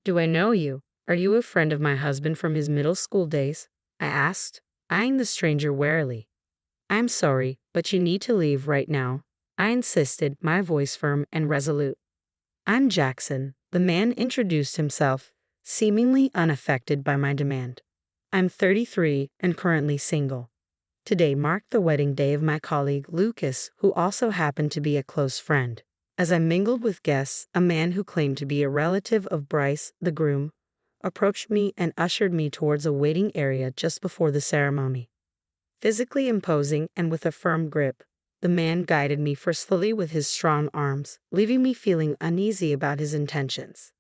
Do I know you? Are you a friend of my husband from his middle school days? I asked, eyeing the stranger warily. I'm sorry, but you need to leave right now, I insisted, my voice firm and resolute. I'm Jackson, the man introduced himself, seemingly unaffected by my demand. I'm 33 and currently single. Today marked the wedding day of my colleague Lucas, who also happened to be a close friend. As I mingled with guests, a man who claimed to be a relative of Bryce, the groom, approached me and ushered me towards a waiting area just before the ceremony. Physically imposing and with a firm grip, the man guided me forcefully with his strong arms, leaving me feeling uneasy about his intentions.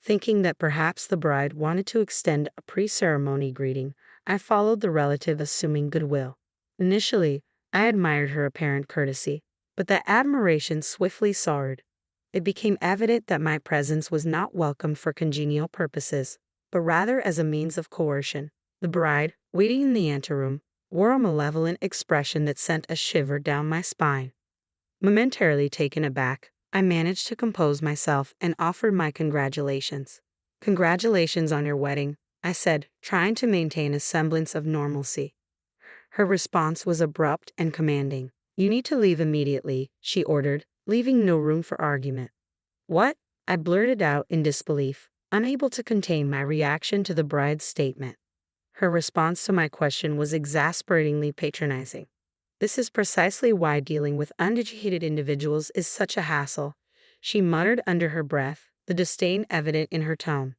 Thinking that perhaps the bride wanted to extend a pre-ceremony greeting, I followed the relative, assuming goodwill. Initially, I admired her apparent courtesy, but that admiration swiftly soured. It became evident that my presence was not welcomed for congenial purposes, but rather as a means of coercion. The bride, waiting in the anteroom, wore a malevolent expression that sent a shiver down my spine. Momentarily taken aback, I managed to compose myself and offered my congratulations. Congratulations on your wedding, I said, trying to maintain a semblance of normalcy. Her response was abrupt and commanding. You need to leave immediately, she ordered, leaving no room for argument. What? I blurted out in disbelief, unable to contain my reaction to the bride's statement. Her response to my question was exasperatingly patronizing. This is precisely why dealing with uneducated individuals is such a hassle, she muttered under her breath, the disdain evident in her tone.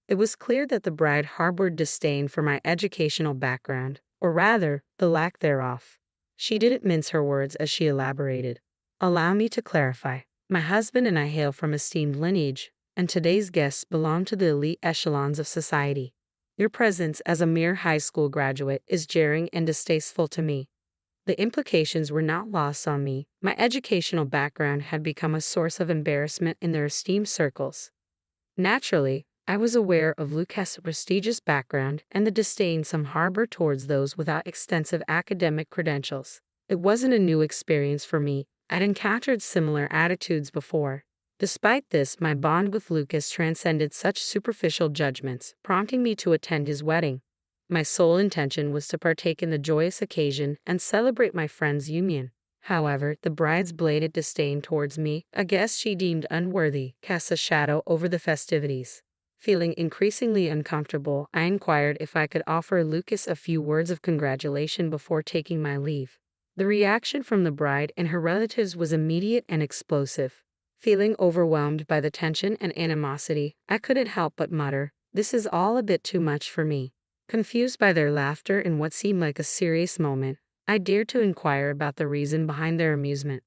It was clear that the bride harbored disdain for my educational background, or rather, the lack thereof. She didn't mince her words as she elaborated. Allow me to clarify. My husband and I hail from esteemed lineage, and today's guests belong to the elite echelons of society. Your presence as a mere high school graduate is jarring and distasteful to me. The implications were not lost on me. My educational background had become a source of embarrassment in their esteemed circles. Naturally, I was aware of Lucas' prestigious background and the disdain some harbor towards those without extensive academic credentials. It wasn't a new experience for me. I'd encountered similar attitudes before. Despite this, my bond with Lucas transcended such superficial judgments, prompting me to attend his wedding. My sole intention was to partake in the joyous occasion and celebrate my friend's union. However, the bride's blatant disdain towards me, a guest she deemed unworthy, cast a shadow over the festivities. Feeling increasingly uncomfortable, I inquired if I could offer Lucas a few words of congratulation before taking my leave. The reaction from the bride and her relatives was immediate and explosive. Feeling overwhelmed by the tension and animosity, I couldn't help but mutter, "This is all a bit too much for me." Confused by their laughter in what seemed like a serious moment, I dared to inquire about the reason behind their amusement.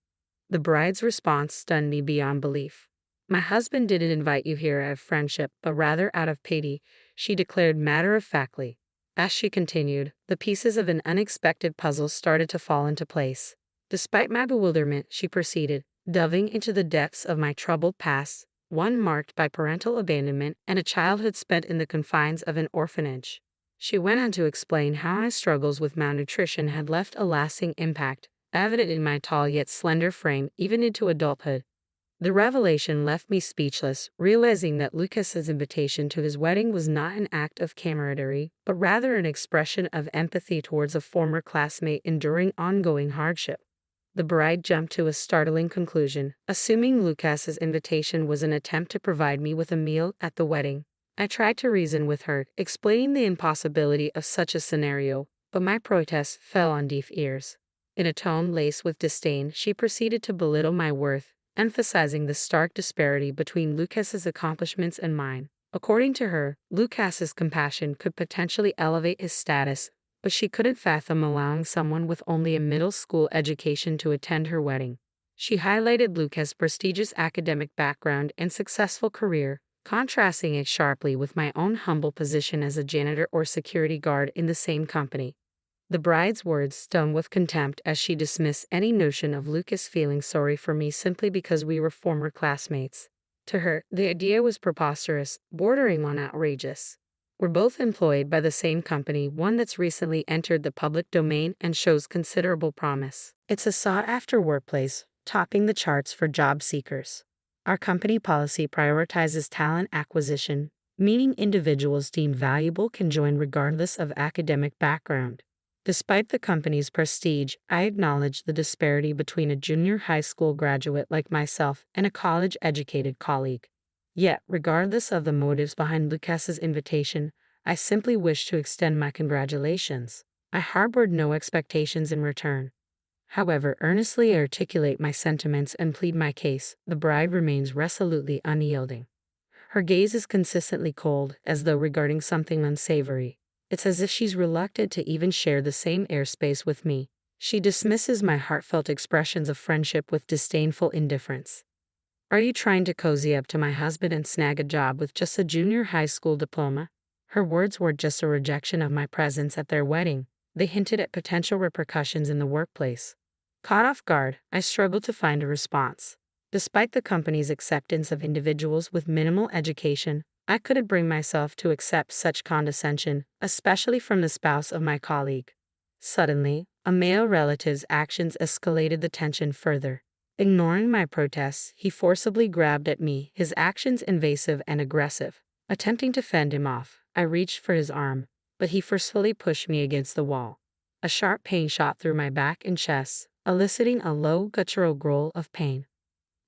The bride's response stunned me beyond belief. My husband didn't invite you here out of friendship, but rather out of pity, she declared matter-of-factly. As she continued, the pieces of an unexpected puzzle started to fall into place. Despite my bewilderment, she proceeded, delving into the depths of my troubled past, one marked by parental abandonment and a childhood spent in the confines of an orphanage. She went on to explain how my struggles with malnutrition had left a lasting impact, evident in my tall yet slender frame even into adulthood. The revelation left me speechless, realizing that Lucas's invitation to his wedding was not an act of camaraderie, but rather an expression of empathy towards a former classmate enduring ongoing hardship. The bride jumped to a startling conclusion, assuming Lucas's invitation was an attempt to provide me with a meal at the wedding. I tried to reason with her, explaining the impossibility of such a scenario, but my protest fell on deaf ears. In a tone laced with disdain, she proceeded to belittle my worth, emphasizing the stark disparity between Lucas's accomplishments and mine. According to her, Lucas's compassion could potentially elevate his status, but she couldn't fathom allowing someone with only a middle school education to attend her wedding. She highlighted Lucas's prestigious academic background and successful career, contrasting it sharply with my own humble position as a janitor or security guard in the same company. The bride's words stung with contempt as she dismissed any notion of Lucas feeling sorry for me simply because we were former classmates. To her, the idea was preposterous, bordering on outrageous. We're both employed by the same company, one that's recently entered the public domain and shows considerable promise. It's a sought-after workplace, topping the charts for job seekers. Our company policy prioritizes talent acquisition, meaning individuals deemed valuable can join regardless of academic background. Despite the company's prestige, I acknowledge the disparity between a junior high school graduate like myself and a college-educated colleague. Yet, regardless of the motives behind Lucas's invitation, I simply wish to extend my congratulations. I harbored no expectations in return. However, earnestly articulate my sentiments and plead my case, the bride remains resolutely unyielding. Her gaze is consistently cold, as though regarding something unsavory. It's as if she's reluctant to even share the same airspace with me. She dismisses my heartfelt expressions of friendship with disdainful indifference. Are you trying to cozy up to my husband and snag a job with just a junior high school diploma? Her words were just a rejection of my presence at their wedding. They hinted at potential repercussions in the workplace. Caught off guard, I struggled to find a response. Despite the company's acceptance of individuals with minimal education, I couldn't bring myself to accept such condescension, especially from the spouse of my colleague. Suddenly, a male relative's actions escalated the tension further. Ignoring my protests, he forcibly grabbed at me, his actions invasive and aggressive. Attempting to fend him off, I reached for his arm, but he forcefully pushed me against the wall. A sharp pain shot through my back and chest, eliciting a low, guttural growl of pain.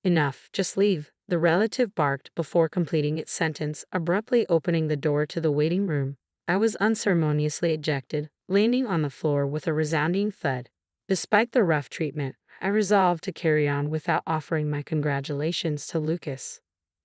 Enough, just leave, the relative barked before completing its sentence, abruptly opening the door to the waiting room. I was unceremoniously ejected, landing on the floor with a resounding thud. Despite the rough treatment, I resolved to carry on without offering my congratulations to Lucas.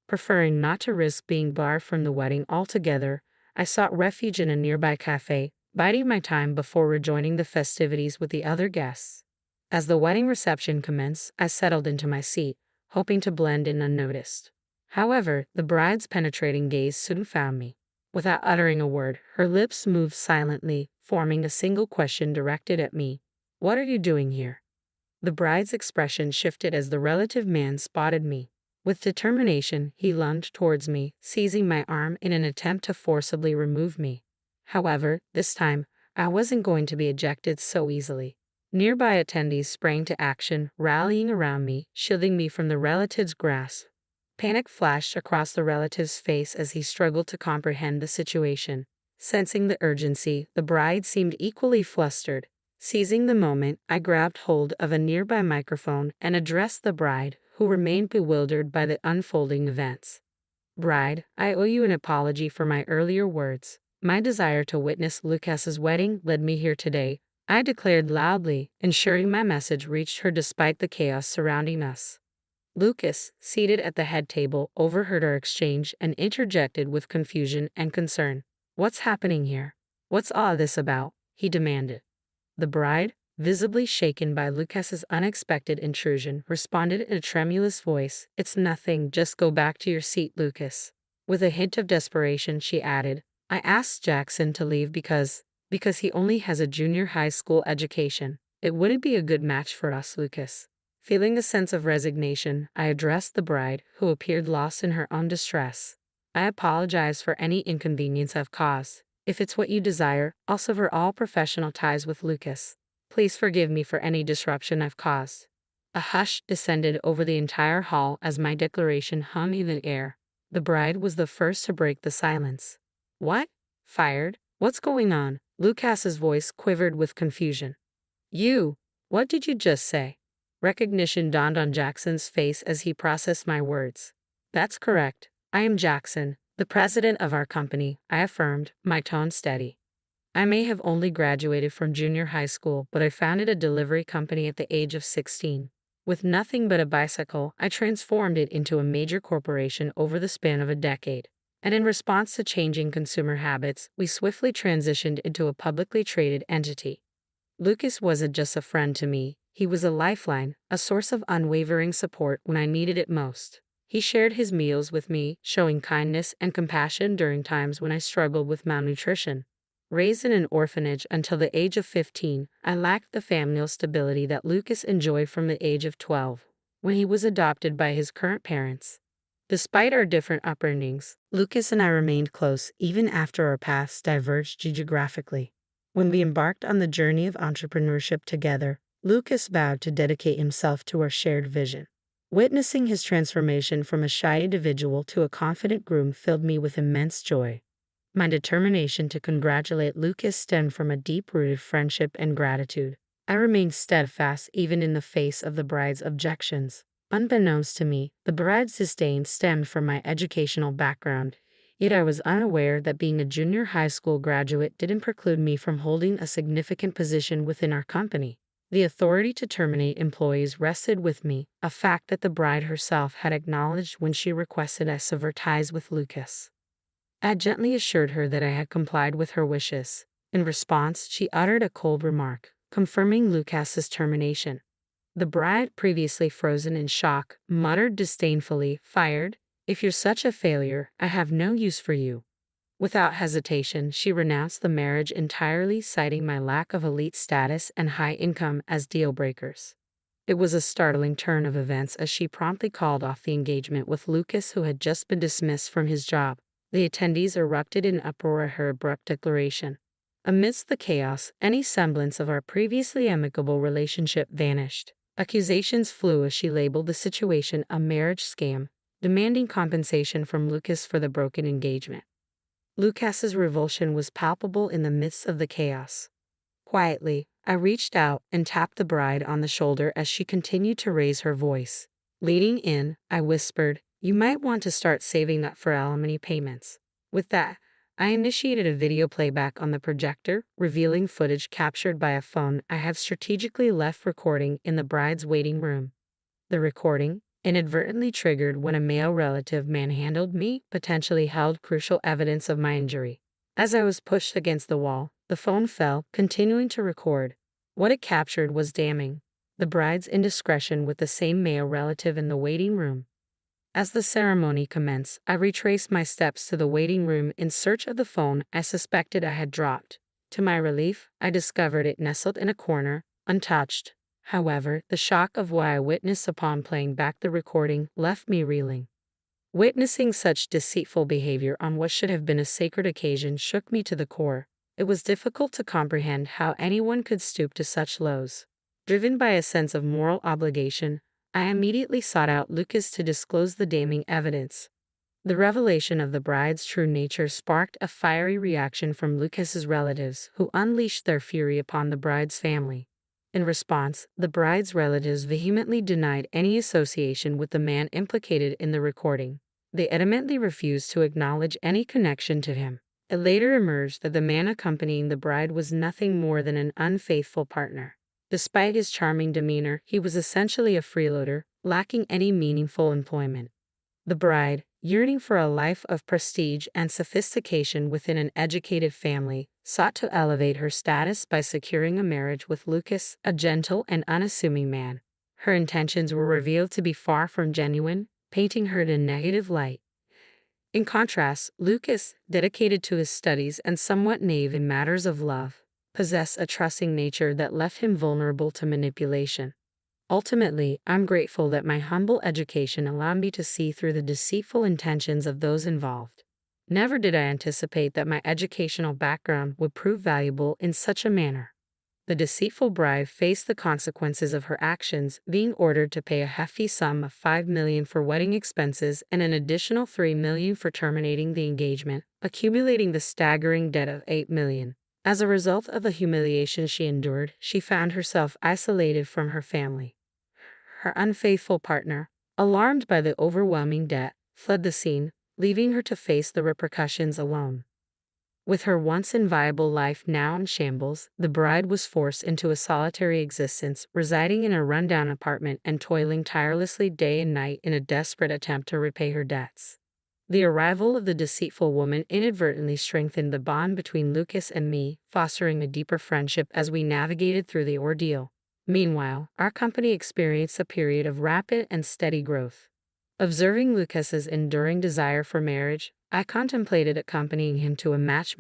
Preferring not to risk being barred from the wedding altogether, I sought refuge in a nearby cafe, biding my time before rejoining the festivities with the other guests. As the wedding reception commenced, I settled into my seat, hoping to blend in unnoticed. However, the bride's penetrating gaze soon found me. Without uttering a word, her lips moved silently, forming a single question directed at me. What are you doing here? The bride's expression shifted as the relative man spotted me. With determination, he lunged towards me, seizing my arm in an attempt to forcibly remove me. However, this time, I wasn't going to be ejected so easily. Nearby attendees sprang to action, rallying around me, shielding me from the relative's grasp. Panic flashed across the relative's face as he struggled to comprehend the situation. Sensing the urgency, the bride seemed equally flustered. Seizing the moment, I grabbed hold of a nearby microphone and addressed the bride, who remained bewildered by the unfolding events. Bride, I owe you an apology for my earlier words. My desire to witness Lucas's wedding led me here today, I declared loudly, ensuring my message reached her despite the chaos surrounding us. Lucas, seated at the head table, overheard our exchange and interjected with confusion and concern. What's happening here? What's all this about? He demanded. The bride, visibly shaken by Lucas's unexpected intrusion, responded in a tremulous voice, It's nothing, just go back to your seat, Lucas. With a hint of desperation, she added, I asked Jackson to leave because he only has a junior high school education. It wouldn't be a good match for us, Lucas. Feeling a sense of resignation, I addressed the bride, who appeared lost in her own distress. I apologize for any inconvenience I've caused. If it's what you desire, I'll sever all professional ties with Lucas. Please forgive me for any disruption I've caused. A hush descended over the entire hall as my declaration hung in the air. The bride was the first to break the silence. What? Fired? What's going on? Lucas's voice quivered with confusion. You! What did you just say? Recognition dawned on Jackson's face as he processed my words. That's correct. I am Jackson, the president of our company, I affirmed, my tone steady. I may have only graduated from junior high school, but I founded a delivery company at the age of 16. With nothing but a bicycle, I transformed it into a major corporation over the span of a decade. And in response to changing consumer habits, we swiftly transitioned into a publicly traded entity. Lucas wasn't just a friend to me, he was a lifeline, a source of unwavering support when I needed it most. He shared his meals with me, showing kindness and compassion during times when I struggled with malnutrition. Raised in an orphanage until the age of 15, I lacked the familial stability that Lucas enjoyed from the age of 12, when he was adopted by his current parents. Despite our different upbringings, Lucas and I remained close even after our paths diverged geographically. When we embarked on the journey of entrepreneurship together, Lucas vowed to dedicate himself to our shared vision. Witnessing his transformation from a shy individual to a confident groom filled me with immense joy. My determination to congratulate Lucas stemmed from a deep-rooted friendship and gratitude. I remained steadfast even in the face of the bride's objections. Unbeknownst to me, the bride's disdain stemmed from my educational background, yet I was unaware that being a junior high school graduate didn't preclude me from holding a significant position within our company. The authority to terminate employees rested with me, a fact that the bride herself had acknowledged when she requested I sever ties with Lucas. I gently assured her that I had complied with her wishes. In response, she uttered a cold remark, confirming Lucas's termination. The bride, previously frozen in shock, muttered disdainfully, "Fired? If you're such a failure, I have no use for you." Without hesitation, she renounced the marriage entirely, citing my lack of elite status and high income as deal breakers. It was a startling turn of events as she promptly called off the engagement with Lucas, who had just been dismissed from his job. The attendees erupted in uproar at her abrupt declaration. Amidst the chaos, any semblance of our previously amicable relationship vanished. Accusations flew as she labeled the situation a marriage scam, demanding compensation from Lucas for the broken engagement. Lucas's revulsion was palpable in the midst of the chaos. Quietly, I reached out and tapped the bride on the shoulder as she continued to raise her voice. Leaning in, I whispered, "You might want to start saving that for alimony payments." With that, I initiated a video playback on the projector, revealing footage captured by a phone I had strategically left recording in the bride's waiting room. The recording, inadvertently triggered when a male relative manhandled me, potentially held crucial evidence of my injury. As I was pushed against the wall, the phone fell, continuing to record. What it captured was damning. The bride's indiscretion with the same male relative in the waiting room. As the ceremony commenced, I retraced my steps to the waiting room in search of the phone I suspected I had dropped. To my relief, I discovered it nestled in a corner, untouched. However, the shock of what I witnessed upon playing back the recording left me reeling. Witnessing such deceitful behavior on what should have been a sacred occasion shook me to the core. It was difficult to comprehend how anyone could stoop to such lows. Driven by a sense of moral obligation, I immediately sought out Lucas to disclose the damning evidence. The revelation of the bride's true nature sparked a fiery reaction from Lucas's relatives, who unleashed their fury upon the bride's family. In response, the bride's relatives vehemently denied any association with the man implicated in the recording. They adamantly refused to acknowledge any connection to him. It later emerged that the man accompanying the bride was nothing more than an unfaithful partner. Despite his charming demeanor, he was essentially a freeloader, lacking any meaningful employment. The bride, yearning for a life of prestige and sophistication within an educated family, sought to elevate her status by securing a marriage with Lucas, a gentle and unassuming man. Her intentions were revealed to be far from genuine, painting her in a negative light. In contrast, Lucas, dedicated to his studies and somewhat naive in matters of love, possessed a trusting nature that left him vulnerable to manipulation. Ultimately, I'm grateful that my humble education allowed me to see through the deceitful intentions of those involved. Never did I anticipate that my educational background would prove valuable in such a manner. The deceitful bride faced the consequences of her actions, being ordered to pay a hefty sum of $5 million for wedding expenses and an additional $3 million for terminating the engagement, accumulating the staggering debt of $8 million. As a result of the humiliation she endured, she found herself isolated from her family. Her unfaithful partner, alarmed by the overwhelming debt, fled the scene, leaving her to face the repercussions alone. With her once inviolable life now in shambles, the bride was forced into a solitary existence, residing in a rundown apartment and toiling tirelessly day and night in a desperate attempt to repay her debts. The arrival of the deceitful woman inadvertently strengthened the bond between Lucas and me, fostering a deeper friendship as we navigated through the ordeal. Meanwhile, our company experienced a period of rapid and steady growth. Observing Lucas's enduring desire for marriage, I contemplated accompanying him to a match